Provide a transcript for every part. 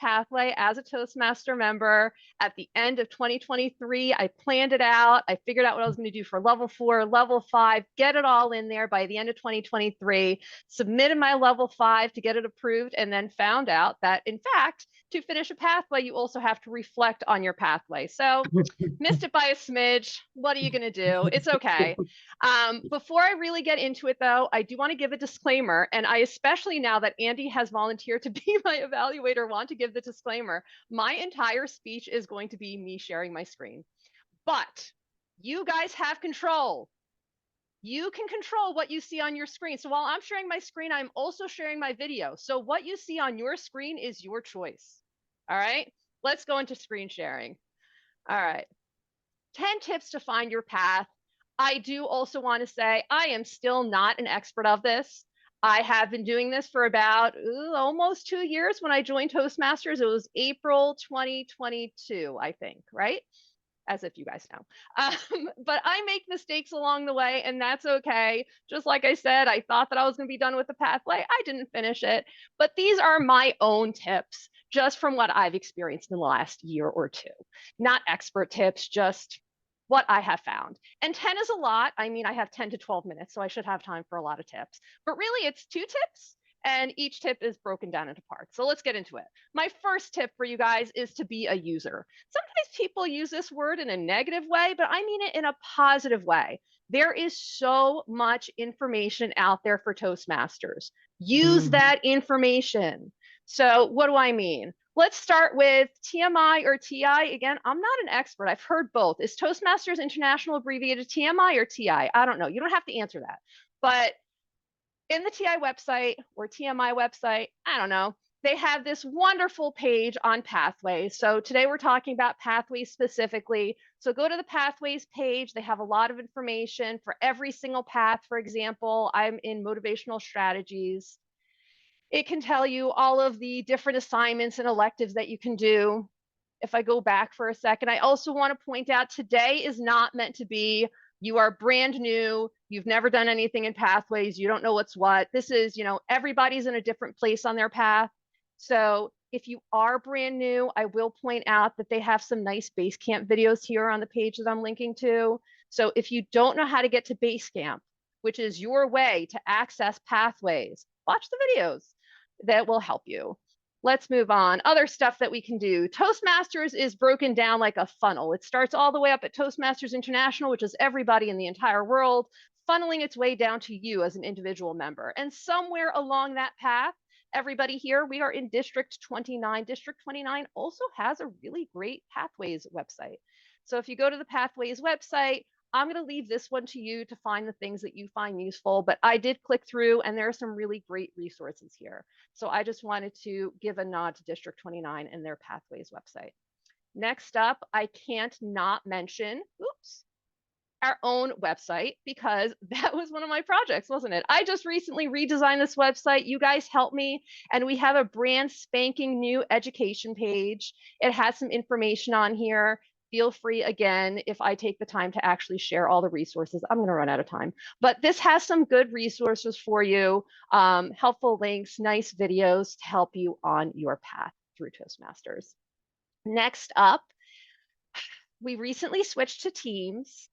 pathway as a Toastmaster member at the end of 2023. I planned it out. I figured out what I was going to do for level 4, level 5, get it all in there by the end of 2023, submitted my level 5 to get it approved, and then found out that, in fact, to finish a pathway, you also have to reflect on your pathway. So missed it by a smidge. What are you going to do? It's okay. Before I really get into it, though, I do want to give a disclaimer. And I, especially now that Andy has volunteered to be my evaluator, want to give the disclaimer. My entire speech is going to be me sharing my screen. But you guys have control. You can control what you see on your screen. So while I'm sharing my screen, I'm also sharing my video. So what you see on your screen is your choice. All right, let's go into screen sharing. All right, 10 tips to find your path. I do also want to say I am still not an expert of this. I have been doing this for about almost 2 years. When I joined Toastmasters, it was April 2022, I think, right? As if you guys know. But I make mistakes along the way, and that's okay. Just like I said, I thought that I was going to be done with the pathway. I didn't finish it. But these are my own tips, just from what I've experienced in the last year or two. Not expert tips, just what I have found. And 10 is a lot. I mean, I have 10 to 12 minutes, so I should have time for a lot of tips. But really, it's 2 tips. And each tip is broken down into parts. So let's get into it. My first tip for you guys is to be a user. Sometimes people use this word in a negative way, but I mean it in a positive way. There is so much information out there for Toastmasters. Use that information. So what do I mean? Let's start with TMI or TI. Again, I'm not an expert. I've heard both. Is Toastmasters International abbreviated TMI or TI? I don't know. You don't have to answer that. But in the TI website or TMI website, I don't know, they have this wonderful page on pathways. So today we're talking about pathways specifically. So go to the pathways page. They have a lot of information for every single path. For example, I'm in Motivational Strategies. It can tell you all of the different assignments and electives that you can do. If I go back for a second, I also want to point out today is not meant to be you are brand new, you've never done anything in pathways, you don't know what's what. This is, everybody's in a different place on their path. So if you are brand new, I will point out that they have some nice Basecamp videos here on the page that I'm linking to. So if you don't know how to get to Basecamp, which is your way to access pathways, watch the videos that will help you. Let's move on. Other stuff that we can do. Toastmasters is broken down like a funnel. It starts all the way up at Toastmasters International, which is everybody in the entire world, funneling its way down to you as an individual member. And somewhere along that path, everybody here, we are in District 29. District 29 also has a really great Pathways website. So if you go to the Pathways website, I'm going to leave this one to you to find the things that you find useful, but I did click through and there are some really great resources here. So I just wanted to give a nod to District 29 and their Pathways website. Next up, I can't not mention, our own website, because that was one of my projects, wasn't it? I just recently redesigned this website. You guys helped me, and we have a brand spanking new education page. It has some information on here. Feel free, again, if I take the time to actually share all the resources, I'm going to run out of time. But this has some good resources for you, helpful links, nice videos to help you on your path through Toastmasters. Next up, we recently switched to Teams.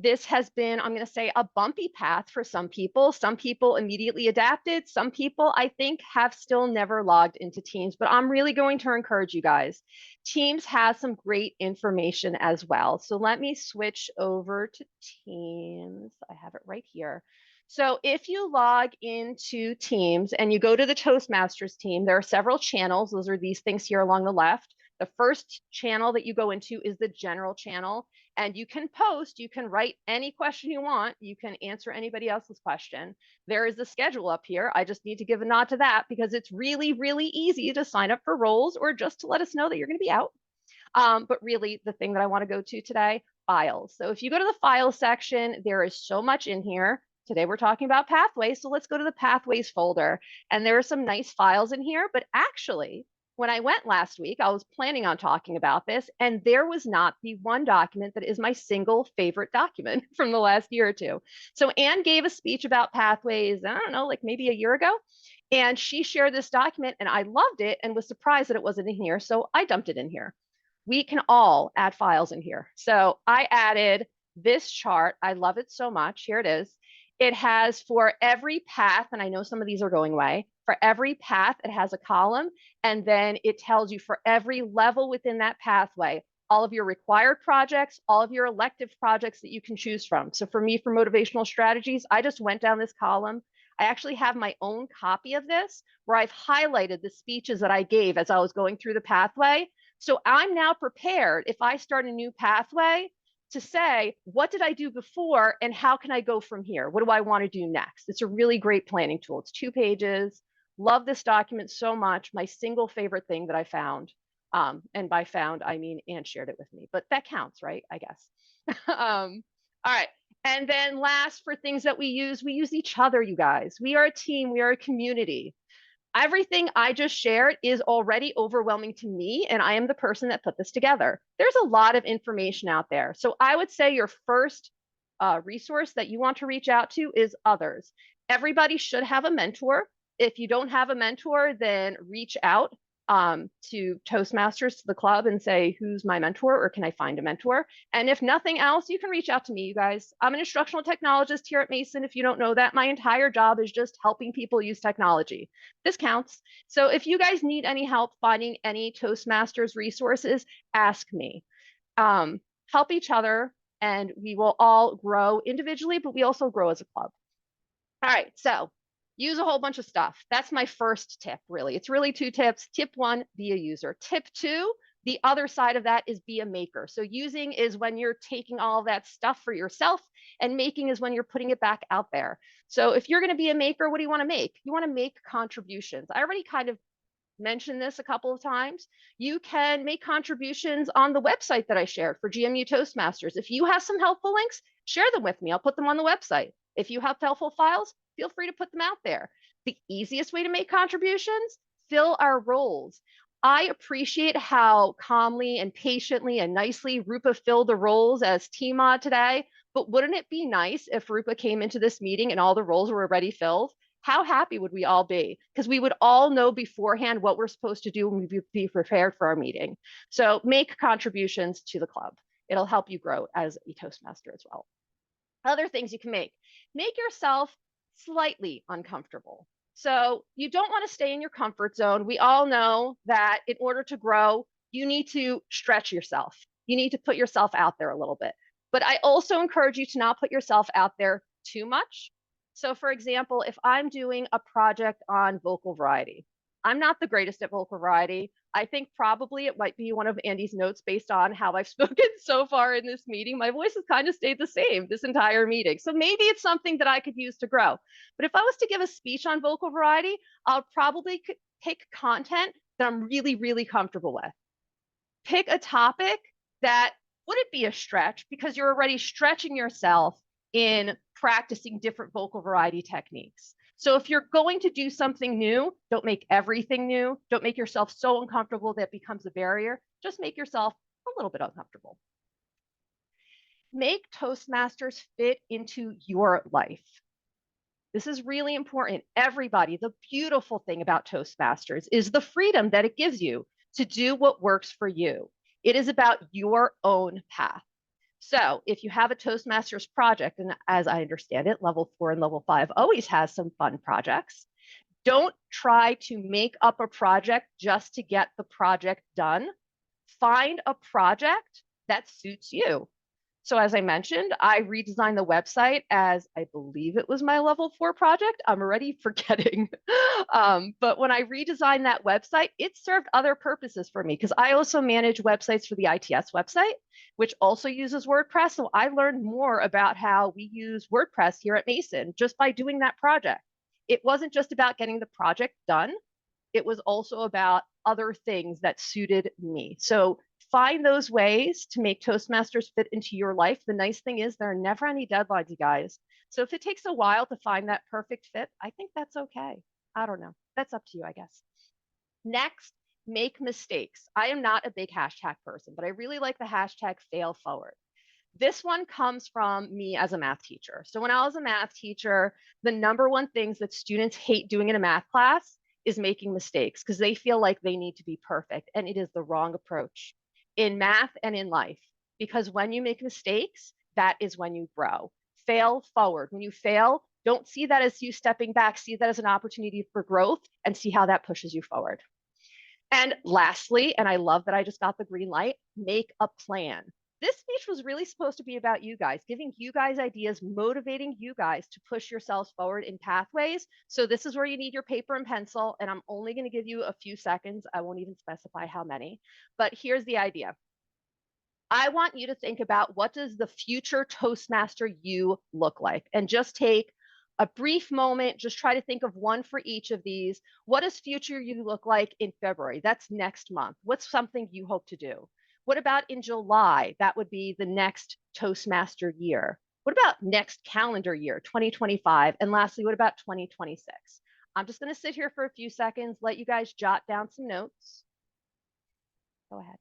This has been, I'm going to say, a bumpy path for some people. Some people immediately adapted. Some people, I think, have still never logged into Teams, but I'm really going to encourage you guys. Teams has some great information as well. So let me switch over to Teams. I have it right here. So if you log into Teams and you go to the Toastmasters team, there are several channels. Those are these things here along the left. The first channel that you go into is the general channel, and you can post, you can write any question you want, you can answer anybody else's question. There is the schedule up here. I just need to give a nod to that because it's really, really easy to sign up for roles or just to let us know that you're going to be out. But really, the thing that I want to go to today, files. So if you go to the files section, there is so much in here. Today we're talking about pathways, so let's go to the pathways folder. And there are some nice files in here, but actually, when I went last week, I was planning on talking about this, and there was not the one document that is my single favorite document from the last year or two. So Anne gave a speech about pathways, I don't know, like maybe a year ago. And she shared this document and I loved it and was surprised that it wasn't in here. So I dumped it in here. We can all add files in here. So I added this chart. I love it so much. Here it is. It has for every path, and I know some of these are going away, for every path, it has a column, and then it tells you for every level within that pathway, all of your required projects, all of your elective projects that you can choose from. So for me, for motivational strategies, I just went down this column. I actually have my own copy of this where I've highlighted the speeches that I gave as I was going through the pathway. So I'm now prepared if I start a new pathway to say, what did I do before and how can I go from here? What do I want to do next? It's a really great planning tool. It's 2 pages. Love this document so much. My single favorite thing that I found. And by found, I mean Anne shared it with me, but that counts, right? I guess. All right. And then last, for things that we use each other, you guys. We are a team. We are a community. Everything I just shared is already overwhelming to me, and I am the person that put this together. There's a lot of information out there. So I would say your first resource that you want to reach out to is others. Everybody should have a mentor. If you don't have a mentor, then reach out to Toastmasters, to the club, and say, who's my mentor, or can I find a mentor? And if nothing else, you can reach out to me, you guys. I'm an instructional technologist here at Mason. If you don't know that, my entire job is just helping people use technology. This counts. So if you guys need any help finding any Toastmasters resources, ask me. Help each other, and we will all grow individually, but we also grow as a club. All right, so use a whole bunch of stuff. That's my first tip, really. It's really 2 tips. Tip 1, be a user. Tip 2, the other side of that is be a maker. So using is when you're taking all of that stuff for yourself, and making is when you're putting it back out there. So if you're going to be a maker, what do you want to make? You want to make contributions. I already kind of mentioned this a couple of times. You can make contributions on the website that I shared for GMU Toastmasters. If you have some helpful links, share them with me. I'll put them on the website. If you have helpful files, feel free to put them out there. The easiest way to make contributions, fill our roles. I appreciate how calmly and patiently and nicely Rupa filled the roles as team mod today, but wouldn't it be nice if Rupa came into this meeting and all the roles were already filled? How happy would we all be? Because we would all know beforehand what we're supposed to do and we'd be prepared for our meeting. So make contributions to the club. It'll help you grow as a Toastmaster as well. Other things you can make yourself slightly uncomfortable. So you don't want to stay in your comfort zone. We all know that in order to grow, you need to stretch yourself. You need to put yourself out there a little bit. But I also encourage you to not put yourself out there too much. So for example, if I'm doing a project on vocal variety, I'm not the greatest at vocal variety. I think probably it might be one of Andy's notes based on how I've spoken so far in this meeting. My voice has kind of stayed the same this entire meeting. So maybe it's something that I could use to grow. But if I was to give a speech on vocal variety, I'll probably pick content that I'm really, really comfortable with. Pick a topic that wouldn't be a stretch because you're already stretching yourself in practicing different vocal variety techniques. So if you're going to do something new, don't make everything new. Don't make yourself so uncomfortable that it becomes a barrier. Just make yourself a little bit uncomfortable. Make Toastmasters fit into your life. This is really important. Everybody, the beautiful thing about Toastmasters is the freedom that it gives you to do what works for you. It is about your own path. So if you have a Toastmasters project, and as I understand it, level 4 and level 5 always has some fun projects. Don't try to make up a project just to get the project done. Find a project that suits you. So as I mentioned, I redesigned the website as I believe it was my level 4 project. I'm already forgetting. But when I redesigned that website, it served other purposes for me because I also manage websites for the ITS website, which also uses WordPress. So I learned more about how we use WordPress here at Mason just by doing that project. It wasn't just about getting the project done. It was also about other things that suited me. So find those ways to make Toastmasters fit into your life. The nice thing is there are never any deadlines, you guys. So if it takes a while to find that perfect fit, I think that's okay. I don't know. That's up to you, I guess. Next, make mistakes. I am not a big hashtag person, but I really like the hashtag fail forward. This one comes from me as a math teacher. So when I was a math teacher, the number one things that students hate doing in a math class is making mistakes because they feel like they need to be perfect. And it is the wrong approach in math and in life. Because when you make mistakes, that is when you grow. Fail forward. When you fail, don't see that as you stepping back, see that as an opportunity for growth and see how that pushes you forward. And lastly, and I love that I just got the green light, make a plan. This speech was really supposed to be about you guys, giving you guys ideas, motivating you guys to push yourselves forward in pathways. So this is where you need your paper and pencil, and I'm only going to give you a few seconds. I won't even specify how many, but here's the idea. I want you to think about what does the future Toastmaster you look like, and just take a brief moment, just try to think of one for each of these. What does future you look like in February? That's next month. What's something you hope to do? What about in July? That would be the next Toastmaster year. What about next calendar year, 2025? And lastly, what about 2026? I'm just going to sit here for a few seconds, let you guys jot down some notes. Go ahead.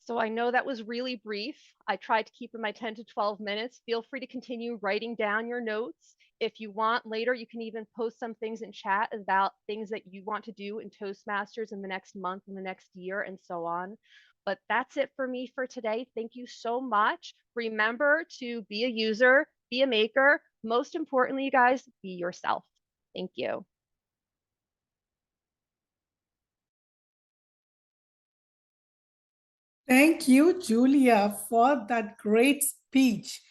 So I know that was really brief. I tried to keep in my 10 to 12 minutes. Feel free to continue writing down your notes. If you want later, you can even post some things in chat about things that you want to do in Toastmasters in the next month, in the next year, and so on. But that's it for me for today. Thank you so much. Remember to be a user, be a maker. Most importantly, you guys, be yourself. Thank you. Thank you, Julia, for that great speech.